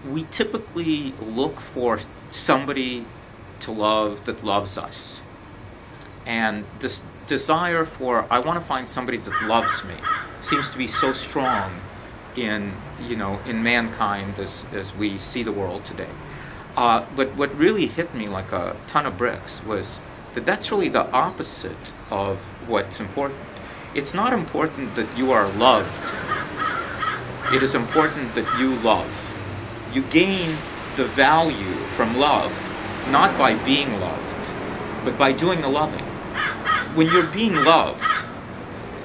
we typically look for somebody to love that loves us. And this desire for, I want to find somebody that loves me, seems to be so strong in, in mankind as we see the world today. But what really hit me like a ton of bricks was that that's really the opposite of what's important. It's not important that you are loved. It is important that you love. You gain the value from love, not by being loved, but by doing the loving. When you're being loved,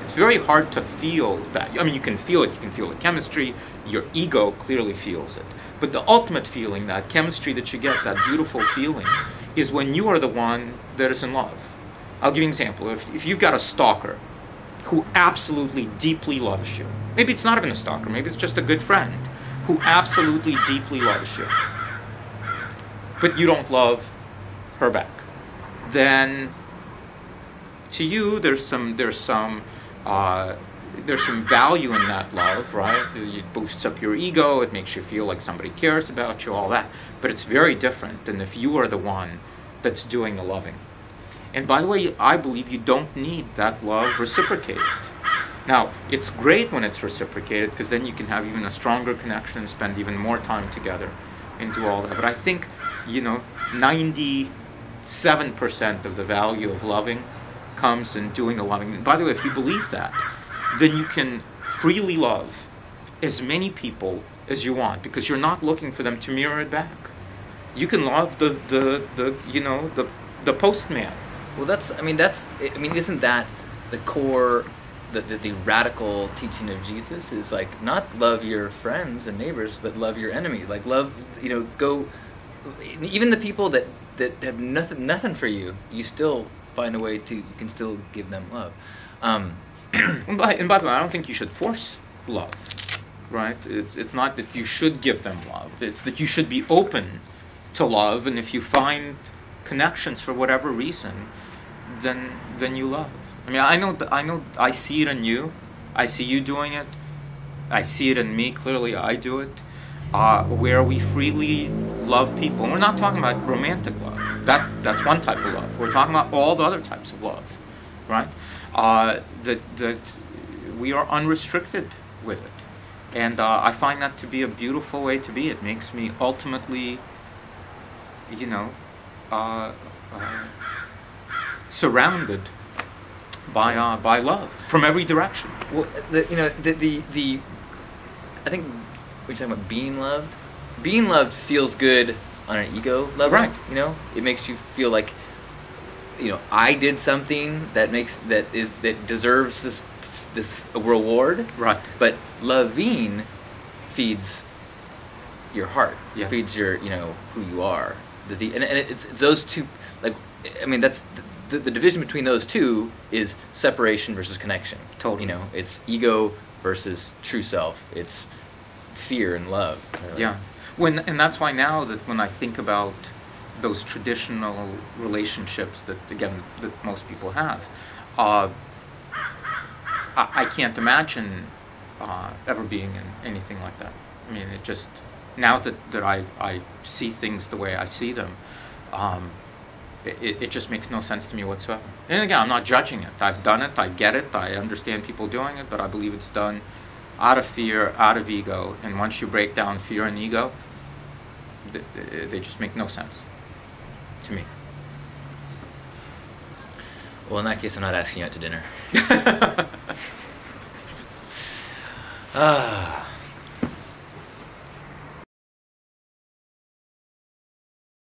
it's very hard to feel that. I mean, you can feel it. You can feel the chemistry. Your ego clearly feels it. But the ultimate feeling, that chemistry that you get, that beautiful feeling, is when you are the one that is in love. I'll give you an example. If you've got a stalker who absolutely deeply loves you, maybe it's not even a stalker, maybe it's just a good friend who absolutely deeply loves you, but you don't love her back, then to you there's some value in that love, right? It boosts up your ego, it makes you feel like somebody cares about you, all that. But it's very different than if you are the one that's doing the loving. And by the way, I believe you don't need that love reciprocated. Now, it's great when it's reciprocated, because then you can have even a stronger connection and spend even more time together and do all that. But I think, 97% of the value of loving comes in doing the loving. And by the way, if you believe that, then you can freely love as many people as you want, because you're not looking for them to mirror it back. You can love the postman. Well, isn't that the core, the radical teaching of Jesus is like, not love your friends and neighbors, but love your enemy. Like love, go, even the people that have nothing for you, you still find a way to, you can still give them love. And by the way, I don't think you should force love, right? It's not that you should give them love. It's that you should be open to love, and if you find connections for whatever reason, then you love. I mean, I know I see it in you. I see you doing it. I see it in me. Clearly, I do it. Where we freely love people. And we're not talking about romantic love. That's one type of love. We're talking about all the other types of love, right? That we are unrestricted with it. And I find that to be a beautiful way to be. It makes me ultimately, surrounded by love from every direction. Well, I think we're talking about being loved. Being loved feels good on an ego level, right? It makes you feel like, I did something that deserves this reward, right? But loving feeds your heart, yeah. Feeds your who you are. And it's those two. Like, I mean, that's the division between those two is separation versus connection. Totally. It's ego versus true self. It's fear and love. Yeah. And that's why now that when I think about those traditional relationships that most people have, I can't imagine ever being in anything like that. I mean, it just, now that I see things the way I see them, it just makes no sense to me whatsoever. And again, I'm not judging it. I've done it, I get it, I understand people doing it, but I believe it's done out of fear, out of ego, and once you break down fear and ego, they just make no sense to me. Well, in that case, I'm not asking you out to dinner.